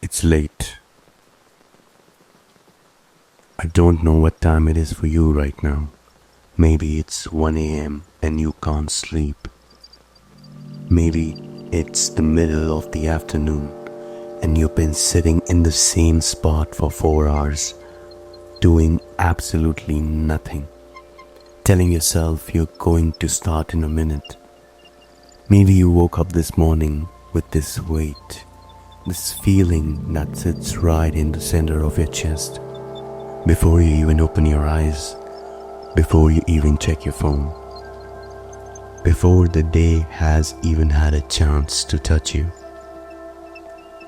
It's late. I don't know what time it is for you right now. Maybe it's 1 a.m. and you can't sleep. Maybe it's the middle of the afternoon and you've been sitting in the same spot for 4 hours, doing absolutely nothing, telling yourself you're going to start in a minute. Maybe you woke up this morning with this weight, this feeling that sits right in the center of your chest, before you even open your eyes, before you even check your phone, before the day has even had a chance to touch you.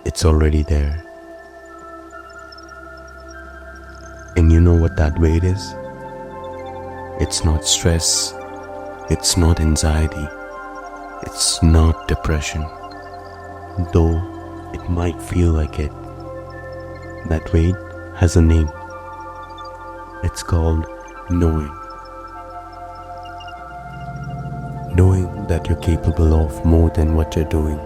It's already there. And you know what that weight is? It's not stress, it's not anxiety, it's not depression, though it might feel like it. That weight has a name. It's called knowing. Knowing that you're capable of more than what you're doing.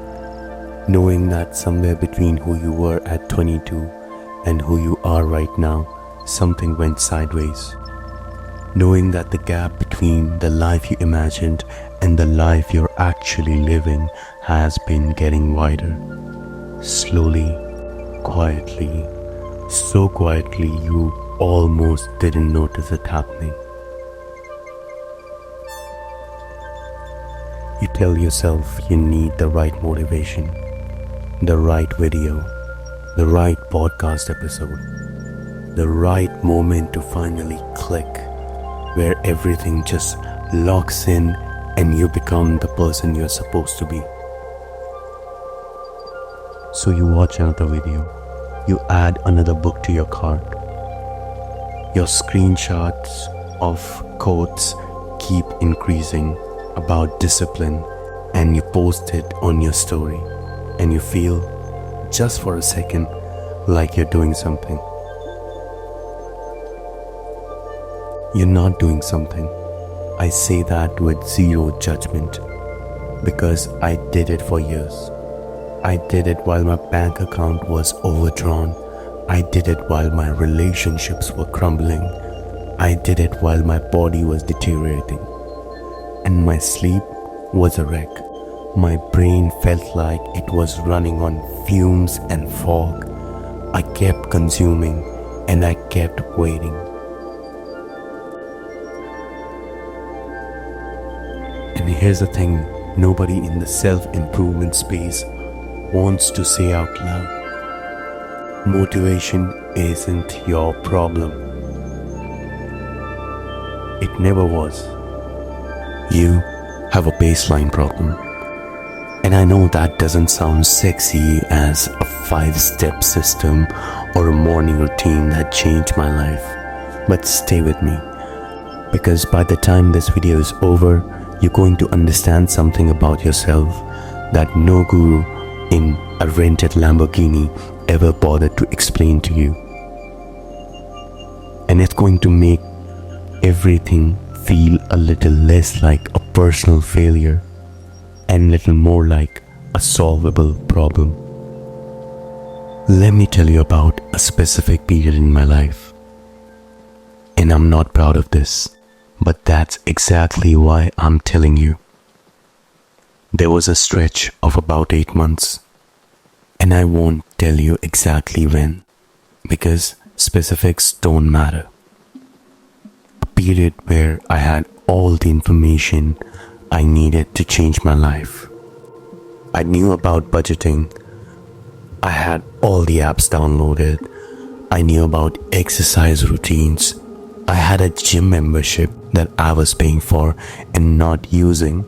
Knowing that somewhere between who you were at 22 and who you are right now, something went sideways. Knowing that the gap between the life you imagined and the life you're actually living has been getting wider. Slowly, quietly, so quietly you almost didn't notice it happening. You tell yourself you need the right motivation, the right video, the right podcast episode, the right moment to finally click, where everything just locks in and you become the person you're supposed to be. So you watch another video, you add another book to your cart. Your screenshots of quotes keep increasing about discipline, and you post it on your story, and you feel, just for a second, like you're doing something. You're not doing something. I say that with zero judgment, because I did it for years. I did it while my bank account was overdrawn. I did it while my relationships were crumbling. I did it while my body was deteriorating. And my sleep was a wreck. My brain felt like it was running on fumes and fog. I kept consuming and I kept waiting. And here's the thing, nobody in the self-improvement space wants to say out loud. Motivation isn't your problem. It never was. You have a baseline problem. And I know that doesn't sound sexy as a 5-step system or a morning routine that changed my life. But stay with me, because by the time this video is over, you're going to understand something about yourself that no guru in a rented Lamborghini ever bothered to explain to you. And it's going to make everything feel a little less like a personal failure and little more like a solvable problem. Let me tell you about a specific period in my life. And I'm not proud of this, but that's exactly why I'm telling you. There was a stretch of about 8 months, and I won't tell you exactly when, because specifics don't matter. A period where I had all the information I needed to change my life. I knew about budgeting. I had all the apps downloaded. I knew about exercise routines. I had a gym membership that I was paying for and not using.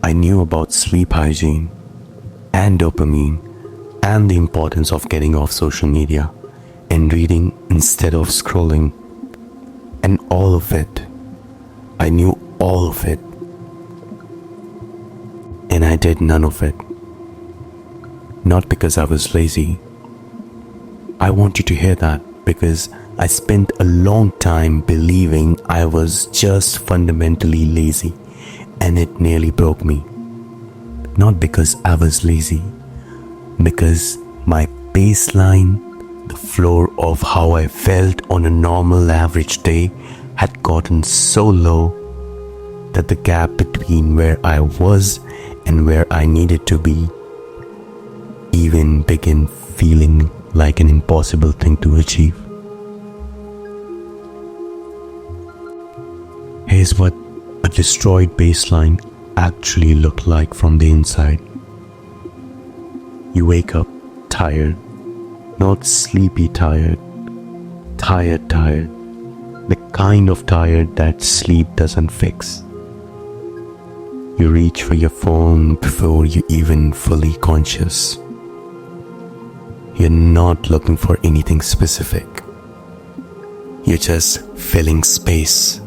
I knew about sleep hygiene and dopamine and the importance of getting off social media and reading instead of scrolling. And all of it. I knew all of it. And I did none of it. Not because I was lazy. I want you to hear that, because I spent a long time believing I was just fundamentally lazy, and it nearly broke me. Not because I was lazy, because My baseline, the floor of how I felt on a normal average day, had gotten so low that the gap between where I was and where I needed to be even began feeling like an impossible thing to achieve. Here's what a destroyed baseline actually looked like from the inside. You wake up tired, not sleepy tired, tired, the kind of tired that sleep doesn't fix. You reach for your phone before you're even fully conscious. You're not looking for anything specific. You're just filling space,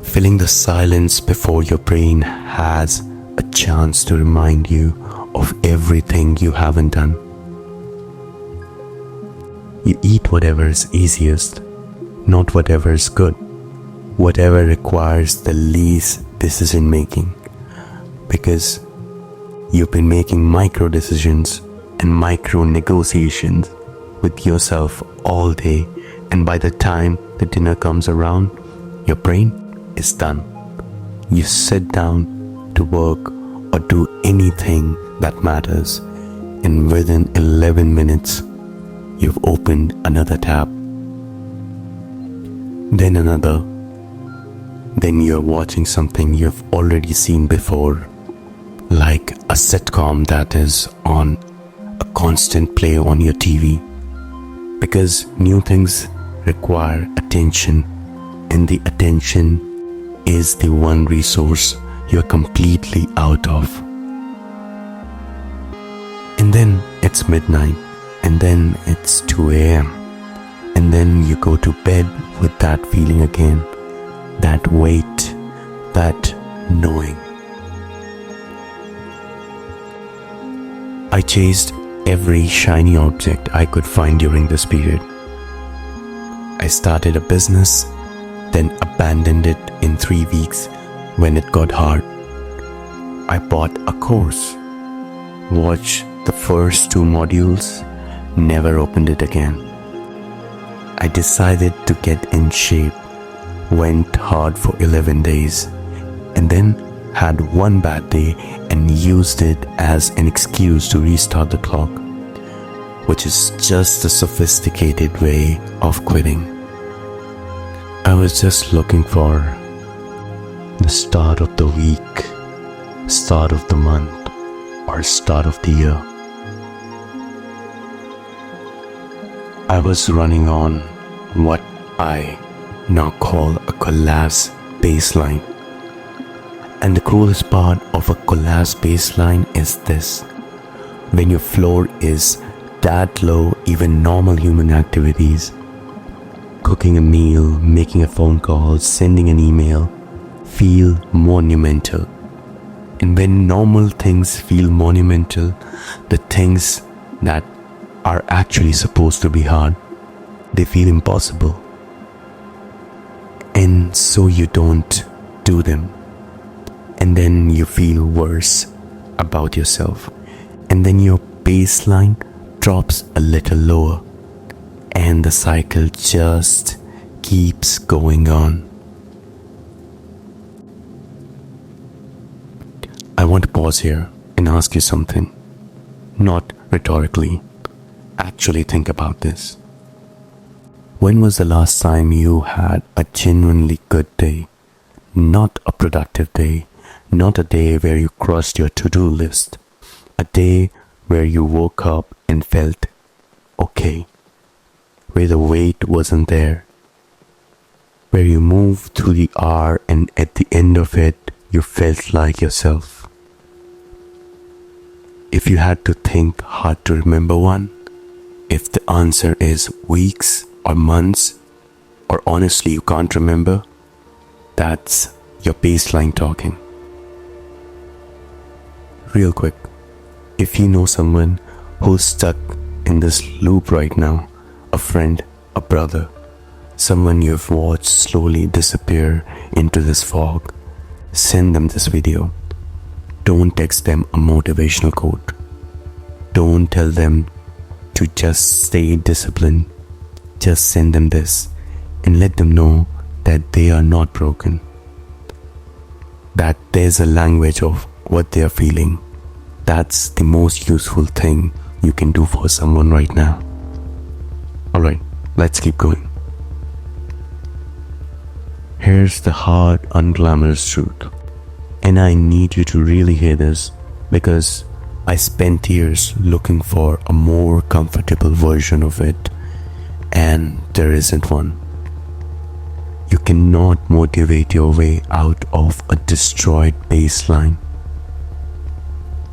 filling the silence before your brain has a chance to remind you of everything you haven't done. You eat whatever is easiest, not whatever is good, whatever requires the least decision making, because you've been making micro decisions and micro negotiations with yourself all day, and by the time the dinner comes around, your brain is done. You sit down to work or do anything that matters, and within 11 minutes, you've opened another tab, then another, then you're watching something you've already seen before, like a sitcom that is on a constant play on your TV, because new things require attention, and the attention is the one resource you're completely out of. And then it's midnight, and then it's 2 a.m., and then you go to bed with that feeling again, that weight, that knowing. I chased every shiny object I could find during this period. I started a business, then abandoned it in 3 weeks when it got hard. I bought a course, watched the first 2 modules, never opened it again. I decided to get in shape, went hard for 11 days, and then had one bad day and used it as an excuse to restart the clock, which is just a sophisticated way of quitting. I was just looking for the start of the week, start of the month, or start of the year. I was running on what I now call a collapse baseline. And the cruelest part of a collapse baseline is this: when your floor is that low, even normal human activities, cooking a meal, making a phone call, sending an email, feel monumental. And when normal things feel monumental, the things that are actually supposed to be hard, they feel impossible. And so you don't do them. And then you feel worse about yourself. And then your baseline drops a little lower. And the cycle just keeps going on. I want to pause here and ask you something. Not rhetorically. Actually think about this. When was the last time you had a genuinely good day? Not a productive day. Not a day where you crossed your to-do list. A day where you woke up and felt okay. Where the weight wasn't there. Where you moved through the hour and at the end of it, you felt like yourself. If you had to think hard to remember one, if the answer is weeks or months, or honestly you can't remember, that's your baseline talking. Real quick, if you know someone who's stuck in this loop right now, a friend, a brother, someone you've watched slowly disappear into this fog, send them this video. Don't text them a motivational quote. Don't tell them to just stay disciplined, just send them this and let them know that they are not broken, that there's a language of what they are feeling. That's the most useful thing you can do for someone right now. Alright, let's keep going. Here's the hard, unglamorous truth. And I need you to really hear this, because I spent years looking for a more comfortable version of it, and there isn't one. You cannot motivate your way out of a destroyed baseline.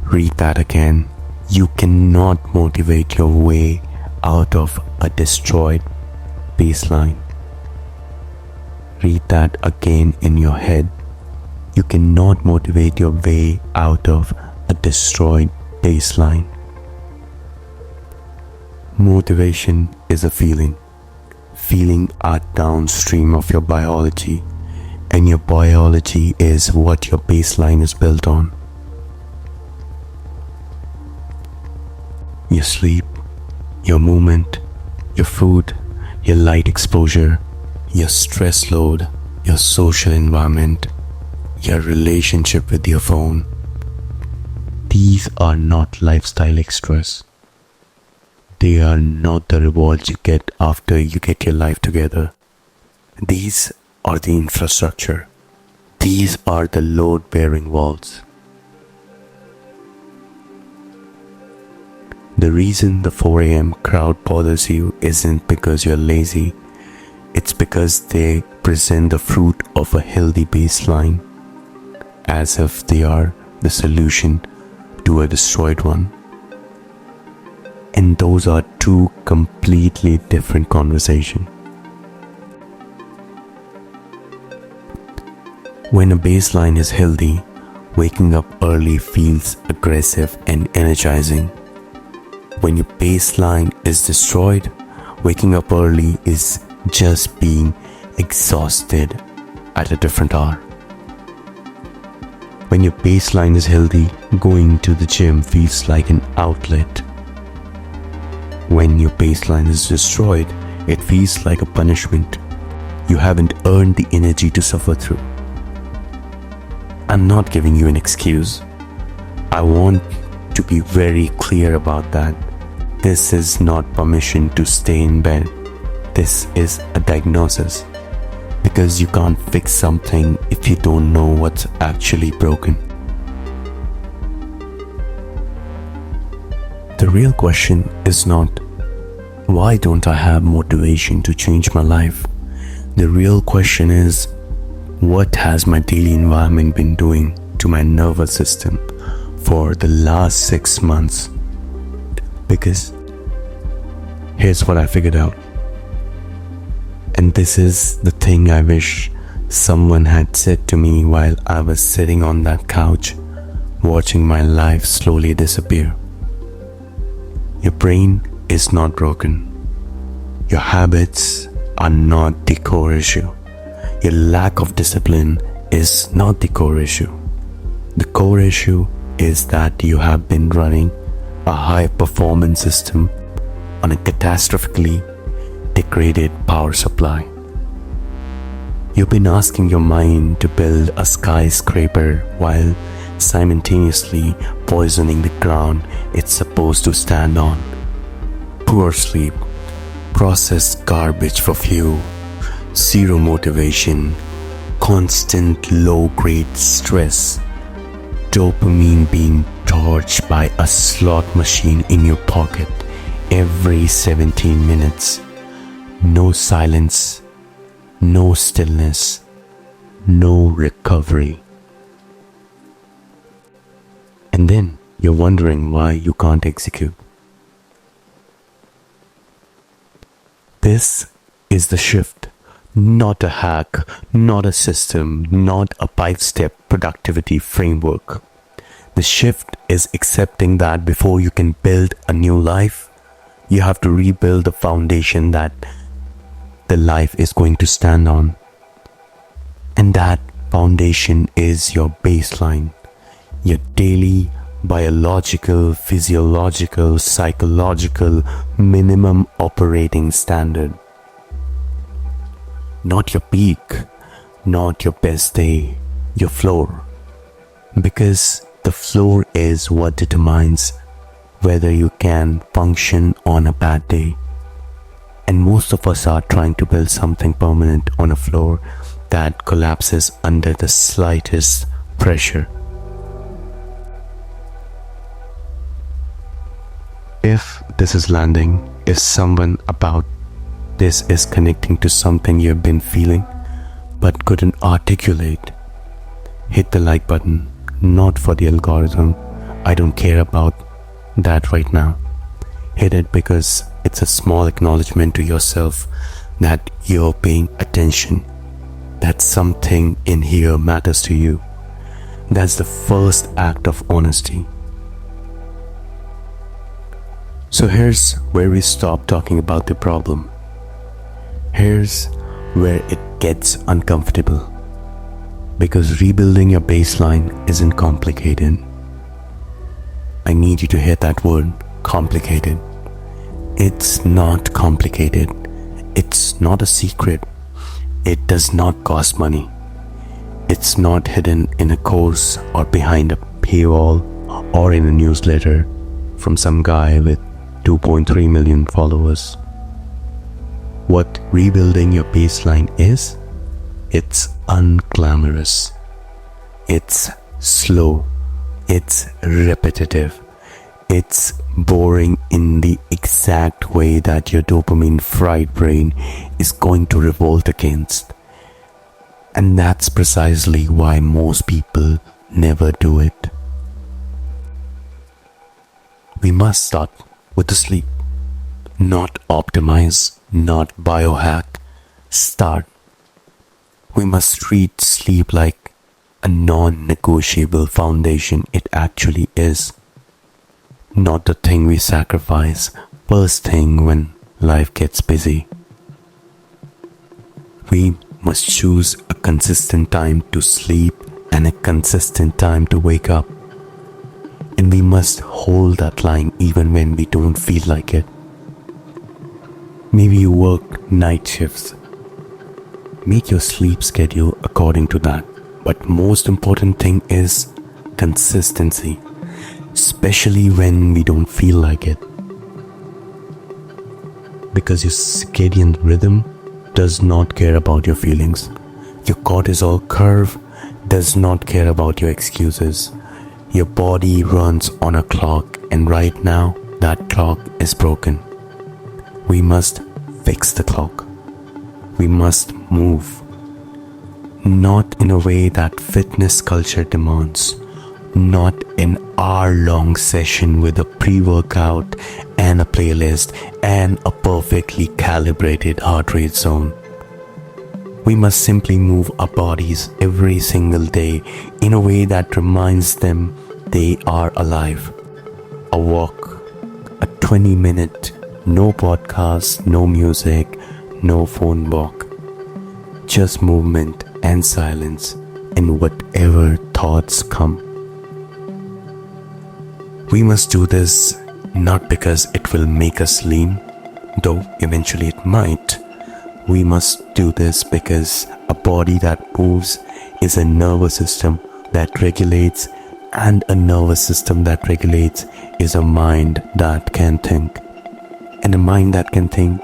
Read that again. You cannot motivate your way out of a destroyed baseline. Read that again in your head. You cannot motivate your way out of a destroyed baseline. Motivation is a feeling. Feeling are downstream of your biology, and your biology is what your baseline is built on. Your sleep, your movement, your food, your light exposure, your stress load, your social environment, your relationship with your phone. These are not lifestyle extras. They are not the rewards you get after you get your life together. These are the infrastructure. These are the load-bearing walls. The reason the 4 a.m. crowd bothers you isn't because you're lazy. It's because they present the fruit of a healthy baseline, as if they are the solution to a destroyed one. And those are two completely different conversations. When a baseline is healthy, waking up early feels aggressive and energizing. When your baseline is destroyed, waking up early is just being exhausted at a different hour. When your baseline is healthy, going to the gym feels like an outlet. When your baseline is destroyed, it feels like a punishment you haven't earned the energy to suffer through. I'm not giving you an excuse. I want to be very clear about that. This is not permission to stay in bed. This is a diagnosis, because you can't fix something if you don't know what's actually broken. The real question is not, why don't I have motivation to change my life? The real question is, what has my daily environment been doing to my nervous system for the last 6 months? Because here's what I figured out. And this is the thing I wish someone had said to me while I was sitting on that couch, watching my life slowly disappear. Your brain is not broken. Your habits are not the core issue. Your lack of discipline is not the core issue. The core issue is that you have been running a high performance system on a catastrophically degraded power supply. You've been asking your mind to build a skyscraper while simultaneously poisoning the ground it's supposed to stand on. Poor sleep, processed garbage for fuel, zero motivation, constant low-grade stress, dopamine being torched by a slot machine in your pocket every 17 minutes. No silence, no stillness, no recovery. And then you're wondering why you can't execute. This is the shift, not a hack, not a system, not a 5-step productivity framework. The shift is accepting that before you can build a new life, you have to rebuild the foundation that the life is going to stand on. And that foundation is your baseline, your daily biological, physiological, psychological minimum operating standard. Not your peak, not your best day, your floor. Because the floor is what determines whether you can function on a bad day. And most of us are trying to build something permanent on a floor that collapses under the slightest pressure. If this is landing, if someone about this is connecting to something you've been feeling but couldn't articulate, hit the like button. Not for the algorithm. I don't care about that right now. Hit it because it's a small acknowledgement to yourself that you're paying attention, that something in here matters to you. That's the first act of honesty. So here's where we stop talking about the problem. Here's where it gets uncomfortable. Because rebuilding your baseline isn't complicated. I need you to hear that word, complicated. It's not complicated. It's not a secret. It does not cost money. It's not hidden in a course or behind a paywall or in a newsletter from some guy with 2.3 million followers. What rebuilding your baseline is? It's unglamorous. It's slow. It's repetitive. It's boring in the exact way that your dopamine fried brain is going to revolt against. And that's precisely why most people never do it. We must start with the sleep. Not optimize, not biohack. Start. We must treat sleep like a non-negotiable foundation it actually is. Not the thing we sacrifice first thing when life gets busy. We must choose a consistent time to sleep and a consistent time to wake up. And we must hold that line even when we don't feel like it. Maybe you work night shifts. Make your sleep schedule according to that. But most important thing is consistency, especially when we don't feel like it. Because your circadian rhythm does not care about your feelings. Your cortisol curve does not care about your excuses. Your body runs on a clock, and right now that clock is broken. We must fix the clock. We must move. Not in a way that fitness culture demands. Not an hour-long session with a pre-workout and a playlist and a perfectly calibrated heart rate zone. We must simply move our bodies every single day in a way that reminds them they are alive. A walk, a 20-minute, no podcast, no music, no phone walk. Just movement and silence and whatever thoughts come. We must do this not because it will make us lean, though eventually it might. We must do this because a body that moves is a nervous system that regulates, and a nervous system that regulates is a mind that can think. And a mind that can think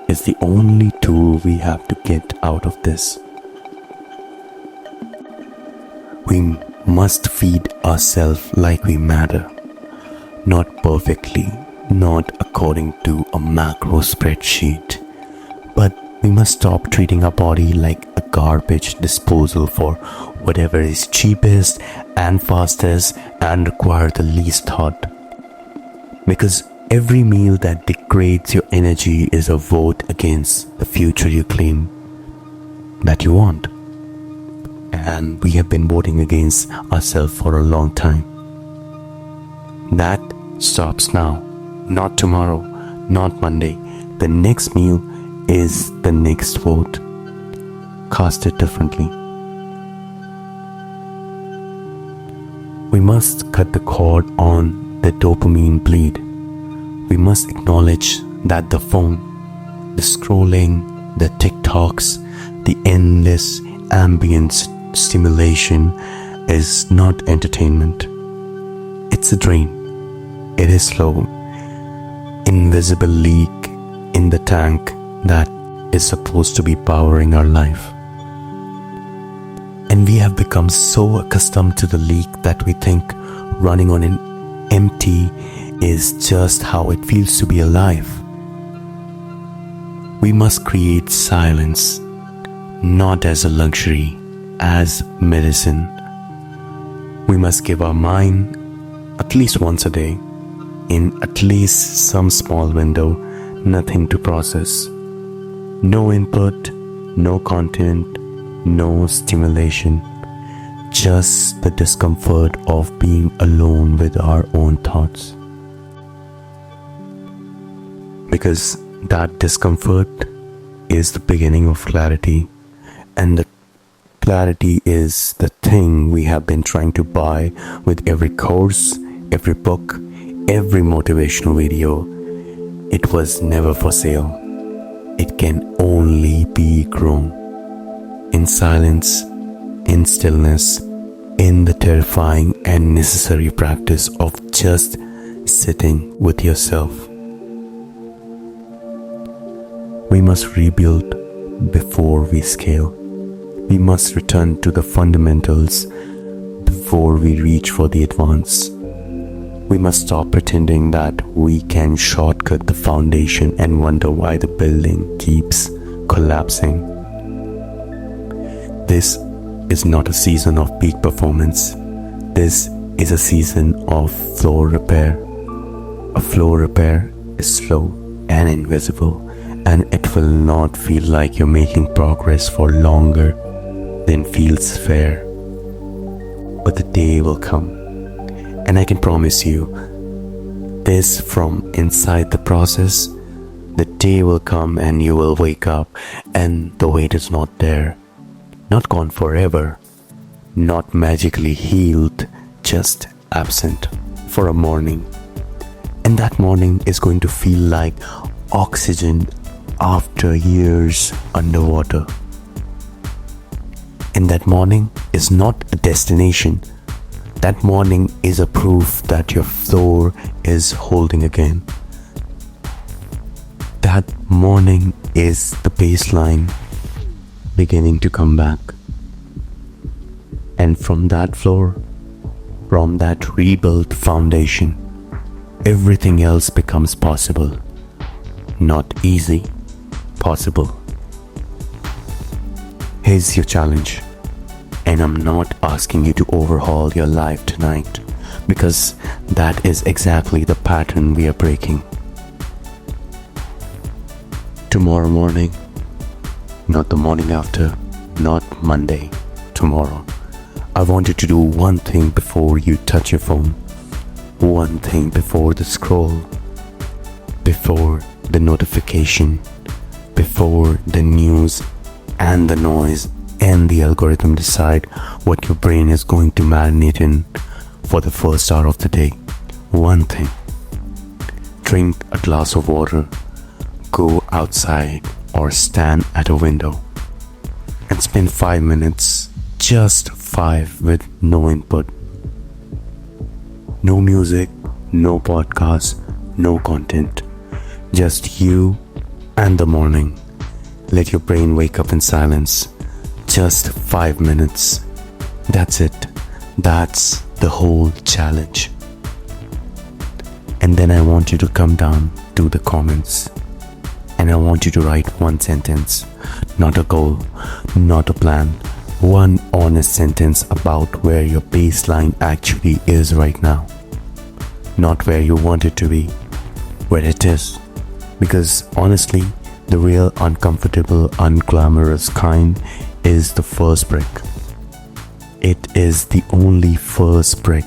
is the only tool we have to get out of this. We must feed ourselves like we matter. Not perfectly, not according to a macro spreadsheet, but we must stop treating our body like a garbage disposal for whatever is cheapest and fastest and require the least thought. Because every meal that degrades your energy is a vote against the future you claim that you want. And we have been voting against ourselves for a long time. That stops now, not tomorrow, not Monday. The next meal is the next vote. Cast it differently. We must cut the cord on the dopamine bleed. We must acknowledge that the phone, the scrolling, the TikToks, the endless ambient stimulation is not entertainment. It's a drain. It is slow, invisible leak in the tank that is supposed to be powering our life. And we have become so accustomed to the leak that we think running on an empty is just how it feels to be alive. We must create silence, not as a luxury, as medicine. We must give our mind at least once a day, in at least some small window, nothing to process. No input, no content, no stimulation, just the discomfort of being alone with our own thoughts. Because that discomfort is the beginning of clarity, and the clarity is the thing we have been trying to buy with every course, every book, every motivational video. It was never for sale. It can only be grown in silence, in stillness, in the terrifying and necessary practice of just sitting with yourself. We must rebuild before we scale. We must return to the fundamentals before we reach for the advance. We must stop pretending that we can shortcut the foundation and wonder why the building keeps collapsing. This is not a season of peak performance. This is a season of floor repair. A floor repair is slow and invisible, and it will not feel like you're making progress for longer than feels fair. But the day will come, and I can promise you this from inside the process. The day will come and you will wake up and the weight is not there, not gone forever, not magically healed, just absent for a morning. And that morning is going to feel like oxygen after years underwater. And that morning is not a destination. That morning is a proof that your floor is holding again. That morning is the baseline beginning to come back. And from that floor, from that rebuilt foundation, everything else becomes possible. Not easy, possible. Here's your challenge. And I'm not asking you to overhaul your life tonight, because that is exactly the pattern we are breaking. Tomorrow morning, not the morning after, not Monday, tomorrow. I want you to do one thing before you touch your phone. One thing before the scroll, before the notification, before the news and the noise and the algorithm decide what your brain is going to marinate in for the first hour of the day. One thing. Drink a glass of water, go outside or stand at a window and spend 5 minutes, just 5, with no input. No music, no podcast, no content. Just you and the morning. Let your brain wake up in silence. Just 5 minutes. That's it. That's the whole challenge. And then I want you to come down to the comments. And I want you to write one sentence. Not a goal, not a plan. One honest sentence about where your baseline actually is right now. Not where you want it to be, where it is. Because honestly, the real uncomfortable, unglamorous kind is the first brick. It is the only first brick,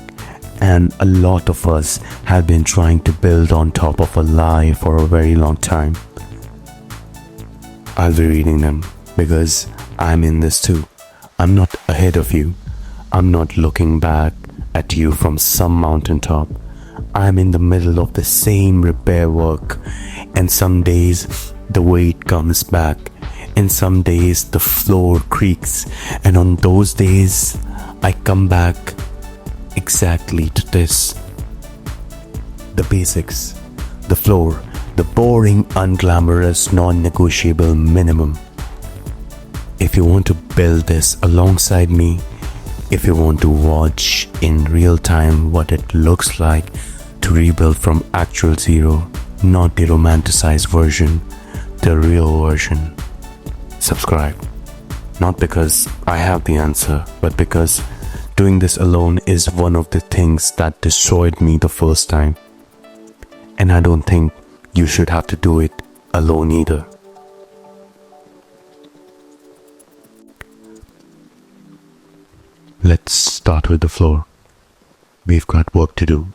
and a lot of us have been trying to build on top of a lie for a very long time. I'll be reading them because I'm in this too. I'm not ahead of you. I'm not looking back at you from some mountaintop. I'm in the middle of the same repair work, and some days the weight comes back, and some days the floor creaks, and on those days I come back exactly to this: the basics, the floor, the boring, unglamorous, non-negotiable minimum. If you want to build this alongside me, if you want to watch in real time what it looks like to rebuild from actual zero, not the romanticized version, the real version, subscribe. Not because I have the answer, but because doing this alone is one of the things that destroyed me the first time. And I don't think you should have to do it alone either. Let's start with the floor. We've got work to do.